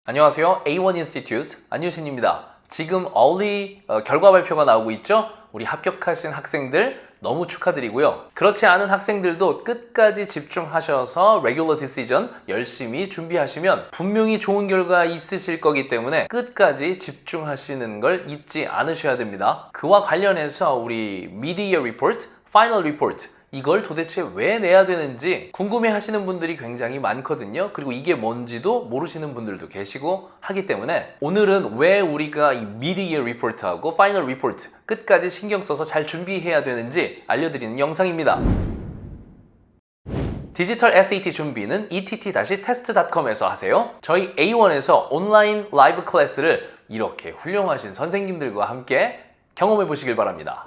안녕하세요. A1 인스티튜트 안유신입니다. 지금 early 결과 발표가 나오고 있죠? 우리 합격하신 학생들 너무 축하드리고요. 그렇지 않은 학생들도 끝까지 집중하셔서 regular decision 열심히 준비하시면 분명히 좋은 결과 있으실 거기 때문에 끝까지 집중하시는 걸 잊지 않으셔야 됩니다. 그와 관련해서 우리 mid-year report, final report 이걸 도대체 왜 내야 되는지 궁금해 하시는 분들이 굉장히 많거든요. 그리고 이게 뭔지도 모르시는 분들도 계시고 하기 때문에 오늘은 왜 우리가 이 mid-year report하고 final report 끝까지 신경 써서 잘 준비해야 되는지 알려드리는 영상입니다. 디지털 SAT 준비는 ett-test.com에서 하세요. 저희 A1에서 온라인 라이브 클래스를 이렇게 훌륭하신 선생님들과 함께 경험해 보시길 바랍니다.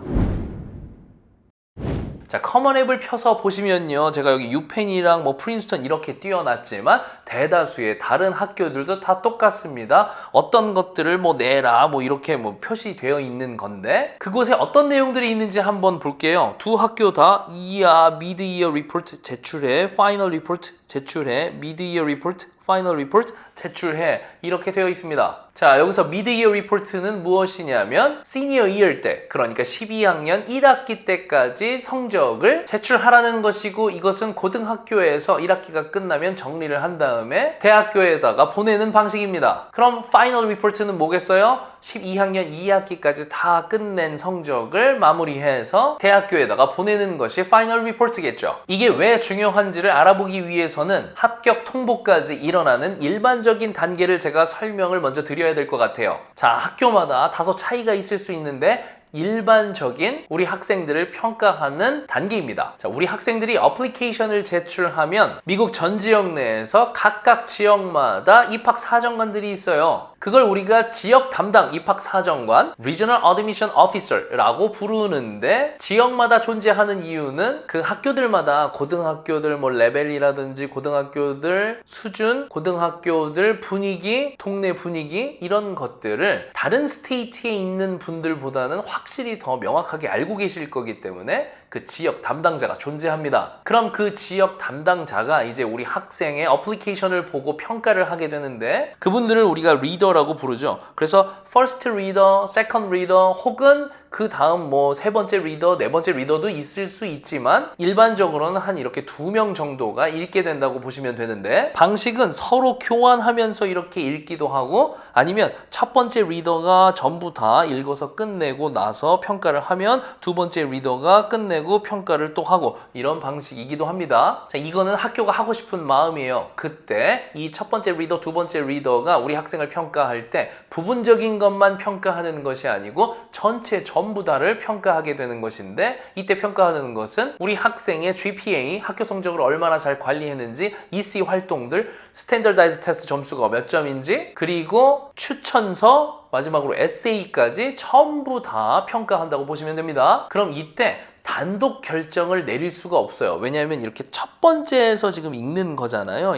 자, 커먼 앱을 펴서 보시면요. 제가 여기 유펜이랑 프린스턴 이렇게 띄워놨지만 대다수의 다른 학교들도 다 똑같습니다. 어떤 것들을 내라 이렇게 표시되어 있는 건데 그곳에 어떤 내용들이 있는지 한번 볼게요. 두 학교 다 mid-year report 제출해, final report 제출해, mid-year report, final report 제출해 이렇게 되어 있습니다. 자, 여기서 mid-year report는 무엇이냐면 senior year 때, 그러니까 12학년 1학기 때까지 성적을 제출하라는 것이고 이것은 고등학교에서 1학기가 끝나면 정리를 한 다음에 대학교에다가 보내는 방식입니다. 그럼 final report는 뭐겠어요? 12학년 2학기까지 다 끝낸 성적을 마무리해서 대학교에다가 보내는 것이 final report겠죠. 이게 왜 중요한지를 알아보기 위해서는 합격 통보까지 일어나는 일반적인 단계를 제가 설명을 먼저 드려야 될 것 같아요. 자, 학교마다 다소 차이가 있을 수 있는데 일반적인 우리 학생들을 평가하는 단계입니다. 자, 우리 학생들이 어플리케이션을 제출하면 미국 전 지역 내에서 각각 지역마다 입학사정관들이 있어요. 그걸 우리가 지역 담당 입학사정관 Regional Admission Officer라고 부르는데 지역마다 존재하는 이유는 그 학교들마다 고등학교들 레벨이라든지 고등학교들 수준, 고등학교들 분위기, 동네 분위기 이런 것들을 다른 스테이트에 있는 분들보다는 확실히 더 명확하게 알고 계실 거기 때문에 그 지역 담당자가 존재합니다. 그럼 그 지역 담당자가 이제 우리 학생의 어플리케이션을 보고 평가를 하게 되는데 그분들을 우리가 리더라고 부르죠. 그래서 first reader, second reader 혹은 그 다음 세 번째 리더, 네 번째 리더도 있을 수 있지만 일반적으로는 한 이렇게 2명 정도가 읽게 된다고 보시면 되는데 방식은 서로 교환하면서 이렇게 읽기도 하고 아니면 첫 번째 리더가 전부 다 읽어서 끝내고 나서 평가를 하면 두 번째 리더가 끝내고 평가를 또 하고 이런 방식이기도 합니다. 자, 이거는 학교가 하고 싶은 마음이에요. 그때 이 첫 번째 리더, 두 번째 리더가 우리 학생을 평가할 때 부분적인 것만 평가하는 것이 아니고 전부 다를 평가하게 되는 것인데 이때 평가하는 것은 우리 학생의 GPA, 학교 성적을 얼마나 잘 관리했는지, EC 활동들, 스탠더다이즈 테스트 점수가 몇 점인지, 그리고 추천서, 마지막으로 에세이까지 전부 다 평가한다고 보시면 됩니다. 그럼 이때 단독 결정을 내릴 수가 없어요. 왜냐하면 이렇게 첫 번째에서 지금 읽는 거잖아요.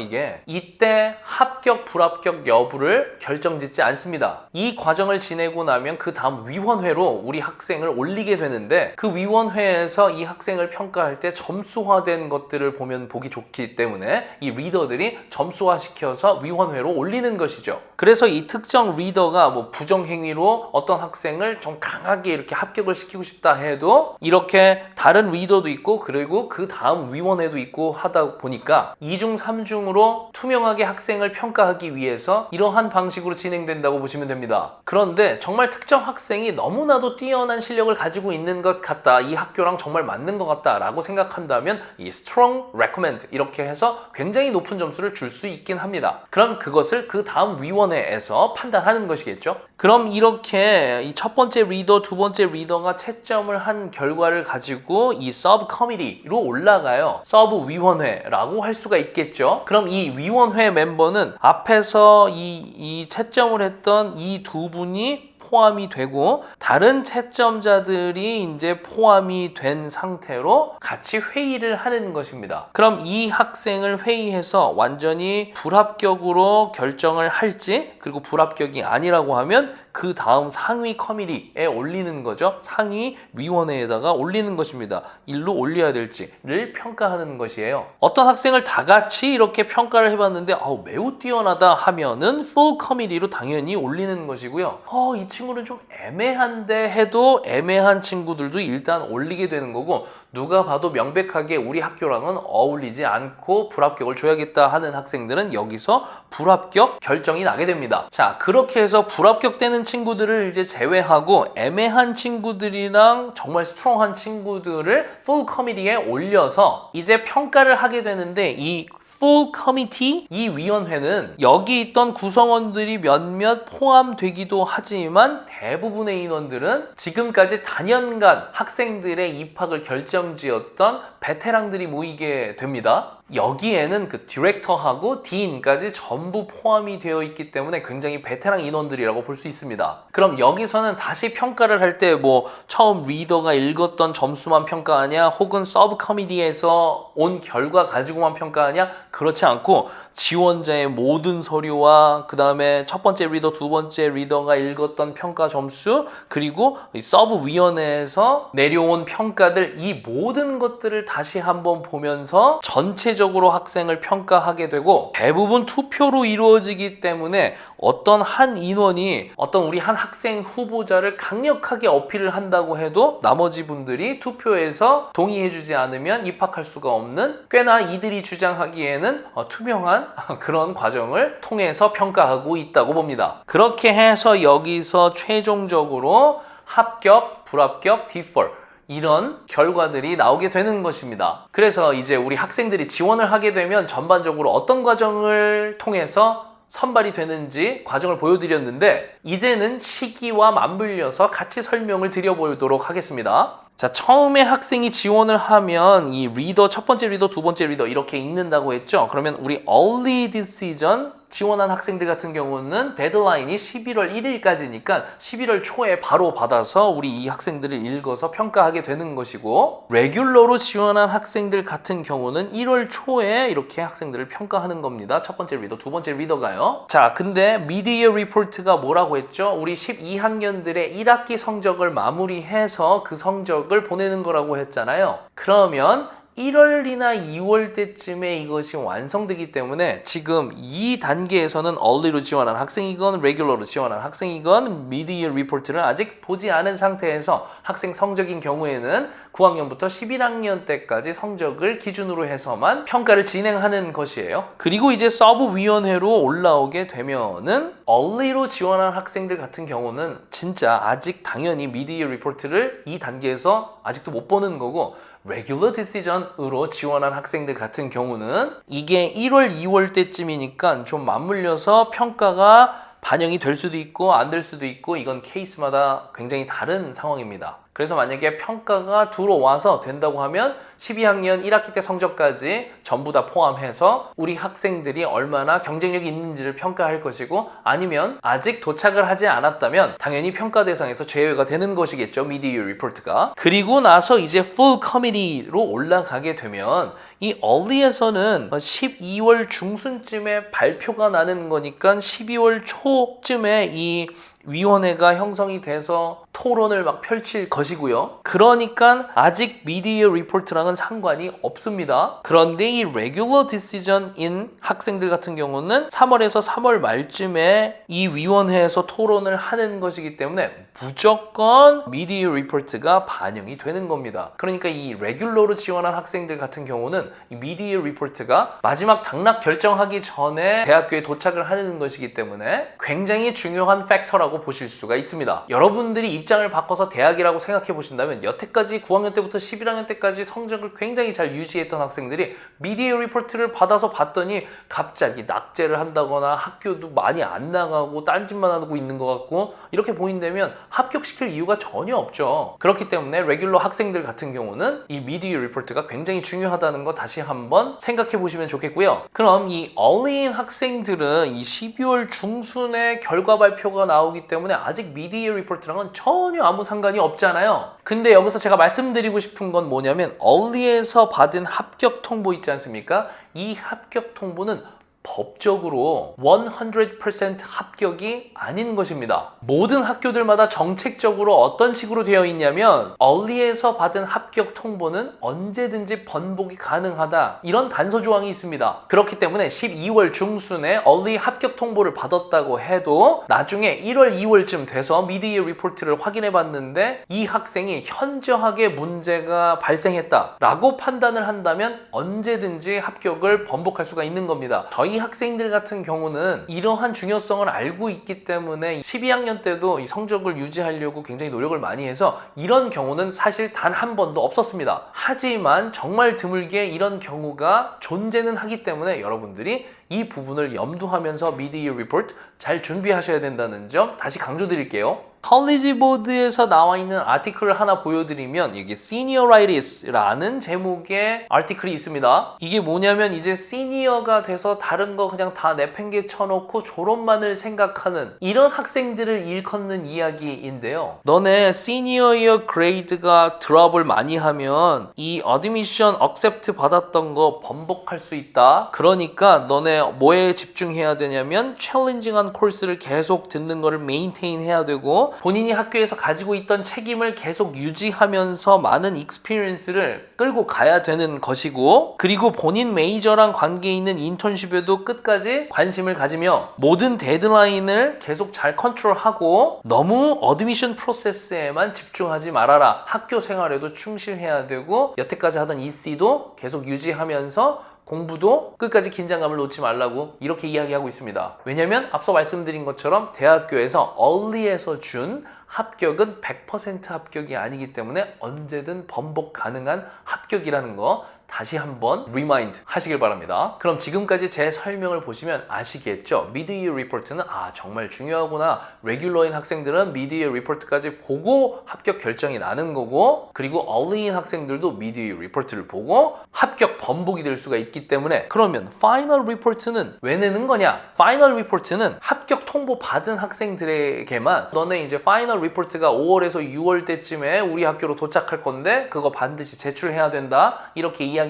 이때 합격, 불합격 여부를 결정짓지 않습니다. 이 과정을 지내고 나면 그 다음 위원회로 우리 학생을 올리게 되는데 그 위원회에서 이 학생을 평가할 때 점수화된 것들을 보면 보기 좋기 때문에 이 리더들이 점수화시켜서 위원회로 올리는 것이죠. 그래서 이 특정 리더가 부정행위로 어떤 학생을 좀 강하게 이렇게 합격을 시키고 싶다 해도 이렇게 다른 리더도 있고 그리고 그 다음 위원회도 있고 하다 보니까 2중 3중으로 투명하게 학생을 평가하기 위해서 이러한 방식으로 진행된다고 보시면 됩니다. 그런데 정말 특정 학생이 너무나도 뛰어난 실력을 가지고 있는 것 같다, 이 학교랑 정말 맞는 것 같다 라고 생각한다면 이 strong recommend 이렇게 해서 굉장히 높은 점수를 줄 수 있긴 합니다. 그럼 그것을 그 다음 위원회에서 판단하는 것이겠죠. 그럼 이렇게 이 첫 번째 리더, 두 번째 리더가 채점을 한 결과를 가지고 이 서브 커미티로 올라가요. 서브 위원회라고 할 수가 있겠죠. 그럼 이 위원회 멤버는 앞에서 이 채점을 했던 이 두 분이 포함이 되고 다른 채점자들이 이제 포함이 된 상태로 같이 회의를 하는 것입니다. 그럼 이 학생을 회의해서 완전히 불합격으로 결정을 할지 그리고 불합격이 아니라고 하면 그 다음 상위 커미티에 올리는 거죠. 상위 위원회에다가 올리는 것입니다. 일로 올려야 될지를 평가하는 것이에요. 어떤 학생을 다 같이 이렇게 평가를 해봤는데 매우 뛰어나다 하면은 full committee로 당연히 올리는 것이고요. 이 친구는 좀 애매한데 해도 애매한 친구들도 일단 올리게 되는 거고, 누가 봐도 명백하게 우리 학교랑은 어울리지 않고 불합격을 줘야겠다 하는 학생들은 여기서 불합격 결정이 나게 됩니다. 자, 그렇게 해서 불합격되는 친구들을 이제 제외하고 애매한 친구들이랑 정말 스트롱한 친구들을 full committee에 올려서 이제 평가를 하게 되는데, 이 full committee, 이 위원회는 여기 있던 구성원들이 몇몇 포함되기도 하지만 대부분의 인원들은 지금까지 단연간 학생들의 입학을 결정지었던 베테랑들이 모이게 됩니다. 여기에는 그 디렉터하고 딘까지 전부 포함이 되어 있기 때문에 굉장히 베테랑 인원들이라고 볼 수 있습니다. 그럼 여기서는 다시 평가를 할 때 처음 리더가 읽었던 점수만 평가하냐, 혹은 서브 커미티에서 온 결과 가지고만 평가하냐, 그렇지 않고 지원자의 모든 서류와 그 다음에 첫 번째 리더, 두 번째 리더가 읽었던 평가 점수, 그리고 서브 위원회에서 내려온 평가들, 이 모든 것들을 다시 한번 보면서 전체적으로 학생을 평가하게 되고, 대부분 투표로 이루어지기 때문에 어떤 한 인원이 어떤 우리 한 학생 후보자를 강력하게 어필을 한다고 해도 나머지 분들이 투표에서 동의해주지 않으면 입학할 수가 없는, 꽤나 이들이 주장하기에는 투명한 그런 과정을 통해서 평가하고 있다고 봅니다. 그렇게 해서 여기서 최종적으로 합격, 불합격, 디펄, 이런 결과들이 나오게 되는 것입니다. 그래서 이제 우리 학생들이 지원을 하게 되면 전반적으로 어떤 과정을 통해서 선발이 되는지 과정을 보여드렸는데, 이제는 시기와 맞물려서 같이 설명을 드려보도록 하겠습니다. 자, 처음에 학생이 지원을 하면 이 리더, 첫 번째 리더, 두 번째 리더 이렇게 읽는다고 했죠. 그러면 우리 early decision 지원한 학생들 같은 경우는 데드라인이 11월 1일까지니까 11월 초에 바로 받아서 우리 이 학생들을 읽어서 평가하게 되는 것이고, 레귤러로 지원한 학생들 같은 경우는 1월 초에 이렇게 학생들을 평가하는 겁니다. 첫 번째 리더, 두 번째 리더가요. 자, 근데 미디어 리포트가 뭐라고 했죠? 우리 12학년들의 1학기 성적을 마무리해서 그 성적을 보내는 거라고 했잖아요. 그러면 1월이나 2월 때쯤에 이것이 완성되기 때문에 지금 이 단계에서는 early로 지원한 학생이건 레귤러로 지원한 학생이건 미디어 리포트를 아직 보지 않은 상태에서 학생 성적인 경우에는 9학년부터 11학년 때까지 성적을 기준으로 해서만 평가를 진행하는 것이에요. 그리고 이제 서브 위원회로 올라오게 되면은 early로 지원한 학생들 같은 경우는 진짜 아직 당연히 미디어 리포트를 이 단계에서 아직도 못 보는 거고, regular decision으로 지원한 학생들 같은 경우는 이게 1월, 2월 때쯤이니까 좀 맞물려서 평가가 반영이 될 수도 있고 안 될 수도 있고, 이건 케이스마다 굉장히 다른 상황입니다. 그래서 만약에 평가가 들어와서 된다고 하면 12학년 1학기 때 성적까지 전부 다 포함해서 우리 학생들이 얼마나 경쟁력이 있는지를 평가할 것이고, 아니면 아직 도착을 하지 않았다면 당연히 평가 대상에서 제외가 되는 것이겠죠, 미디어 리포트가. 그리고 나서 이제 full committee로 올라가게 되면 이 early에서는 12월 중순쯤에 발표가 나는 거니까 12월 초쯤에 이 위원회가 형성이 돼서 토론을 막 펼칠 것이고요. 그러니까 아직 미디어 리포트랑은 상관이 없습니다. 그런데 이 레귤러 디시전인 학생들 같은 경우는 3월에서 3월 말쯤에 이 위원회에서 토론을 하는 것이기 때문에 무조건 미디어 리포트가 반영이 되는 겁니다. 그러니까 이 레귤러로 지원한 학생들 같은 경우는 이 미디어 리포트가 마지막 당락 결정하기 전에 대학교에 도착을 하는 것이기 때문에 굉장히 중요한 팩터라고 보실 수가 있습니다. 여러분들이 입장을 바꿔서 대학이라고 생각해 보신다면, 여태까지 9학년 때부터 11학년 때까지 성적을 굉장히 잘 유지했던 학생들이 미디어 리포트를 받아서 봤더니 갑자기 낙제를 한다거나 학교도 많이 안 나가고 딴짓만 하고 있는 것 같고, 이렇게 보인다면 합격시킬 이유가 전혀 없죠. 그렇기 때문에 레귤러 학생들 같은 경우는 이 미디어 리포트가 굉장히 중요하다는 거 다시 한번 생각해 보시면 좋겠고요. 그럼 이 early인 학생들은 이 12월 중순에 결과 발표가 나오기 때문에 아직 미디어 리포트랑은 전혀 아무 상관이 없잖아요. 근데 여기서 제가 말씀드리고 싶은 건 뭐냐면, early에서 받은 합격 통보 있지 않습니까? 이 합격 통보는 법적으로 100% 합격이 아닌 것입니다. 모든 학교들마다 정책적으로 어떤 식으로 되어 있냐면 얼리에서 받은 합격 통보는 언제든지 번복이 가능하다, 이런 단서 조항이 있습니다. 그렇기 때문에 12월 중순에 얼리 합격 통보를 받았다고 해도 나중에 1월, 2월쯤 돼서 미드이어 리포트를 확인해 봤는데 이 학생이 현저하게 문제가 발생했다 라고 판단을 한다면 언제든지 합격을 번복할 수가 있는 겁니다. 저희 학생들 같은 경우는 이러한 중요성을 알고 있기 때문에 12학년 때도 이 성적을 유지하려고 굉장히 노력을 많이 해서 이런 경우는 사실 단 한 번도 없었습니다. 하지만 정말 드물게 이런 경우가 존재는 하기 때문에 여러분들이 이 부분을 염두하면서 미드이어 리포트 잘 준비하셔야 된다는 점 다시 강조드릴게요. 컬리지 보드에서 나와 있는 아티클을 하나 보여드리면 여기 Senioritis라는 제목의 아티클이 있습니다. 이게 뭐냐면 이제 시니어가 돼서 다른 거 그냥 다 내팽개쳐놓고 졸업만을 생각하는 이런 학생들을 일컫는 이야기인데요. 너네 시니어 이어 그레이드가 드롭을 많이 하면 이 어드미션 억셉트 받았던 거 번복할 수 있다. 그러니까 너네 뭐에 집중해야 되냐면 챌린징한 코र्스를 계속 듣는 거를 메인테인 해야 되고 본인이 학교에서 가지고 있던 책임을 계속 유지하면서 많은 익스피리언스를 끌고 가야 되는 것이고, 그리고 본인 메이저랑 관계 있는 인턴십에도 끝까지 관심을 가지며 모든 데드라인을 계속 잘 컨트롤하고 너무 어드미션 프로세스에만 집중하지 말아라. 학교 생활에도 충실해야 되고 여태까지 하던 EC도 계속 유지하면서 공부도 끝까지 긴장감을 놓지 말라고 이렇게 이야기하고 있습니다. 왜냐면 앞서 말씀드린 것처럼 대학교에서 얼리에서 준 합격은 100% 합격이 아니기 때문에 언제든 번복 가능한 합격이라는 거 다시 한번 리마인드 하시길 바랍니다. 그럼 지금까지 제 설명을 보시면 아시겠죠? 미드이어 리포트는 정말 중요하구나. 레귤러인 학생들은 미드이어 리포트까지 보고 합격 결정이 나는 거고, 그리고 얼리인 학생들도 미드이어 리포트를 보고 합격 번복이 될 수가 있기 때문에, 그러면 파이널 리포트는 왜 내는 거냐? 파이널 리포트는 합격 통보 받은 학생들에게만 너네 이제 파이널 리포트가 5월에서 6월 때쯤에 우리 학교로 도착할 건데 그거 반드시 제출해야 된다, 이렇게 이야기합니다.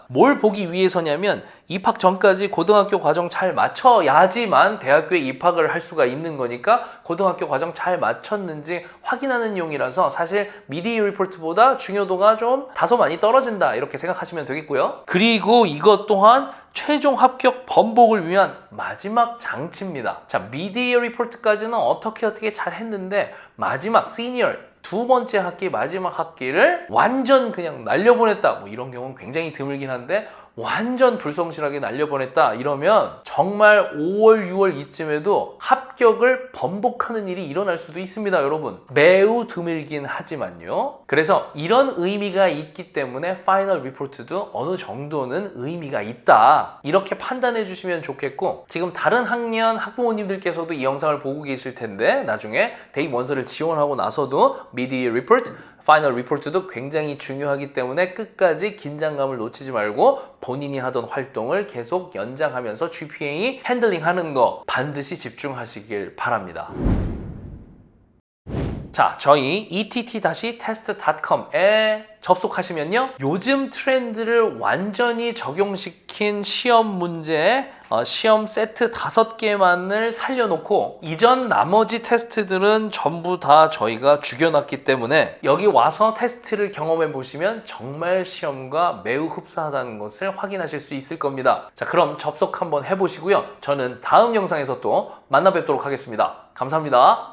뭘 보기 위해서냐면 입학 전까지 고등학교 과정 잘 맞춰야지만 대학교에 입학을 할 수가 있는 거니까 고등학교 과정 잘 맞췄는지 확인하는 용이라서 사실 미드이어 리포트보다 중요도가 좀 다소 많이 떨어진다, 이렇게 생각하시면 되겠고요. 그리고 이것 또한 최종 합격 번복을 위한 마지막 장치입니다. 자, 미드이어 리포트까지는 어떻게 잘 했는데 마지막 시니어 두 번째 학기, 마지막 학기를 완전 그냥 날려보냈다, 뭐 이런 경우는 굉장히 드물긴 한데 완전 불성실하게 날려보냈다 이러면 정말 5월, 6월 이쯤에도 합격을 번복하는 일이 일어날 수도 있습니다, 여러분. 매우 드물긴 하지만요. 그래서 이런 의미가 있기 때문에 파이널 리포트도 어느 정도는 의미가 있다, 이렇게 판단해 주시면 좋겠고, 지금 다른 학년 학부모님들께서도 이 영상을 보고 계실 텐데 나중에 대입 원서를 지원하고 나서도 미드이어 리포트, 파이널 리포트도 굉장히 중요하기 때문에 끝까지 긴장감을 놓치지 말고 본인이 하던 활동을 계속 연장하면서 GPA 핸들링하는 거 반드시 집중하시길 바랍니다. 자, 저희 ett-test.com에 접속하시면요, 요즘 트렌드를 완전히 적용시킨 시험 문제, 시험 세트 5개만을 살려놓고 이전 나머지 테스트들은 전부 다 저희가 죽여놨기 때문에 여기 와서 테스트를 경험해 보시면 정말 시험과 매우 흡사하다는 것을 확인하실 수 있을 겁니다. 자, 그럼 접속 한번 해보시고요. 저는 다음 영상에서 또 만나 뵙도록 하겠습니다. 감사합니다.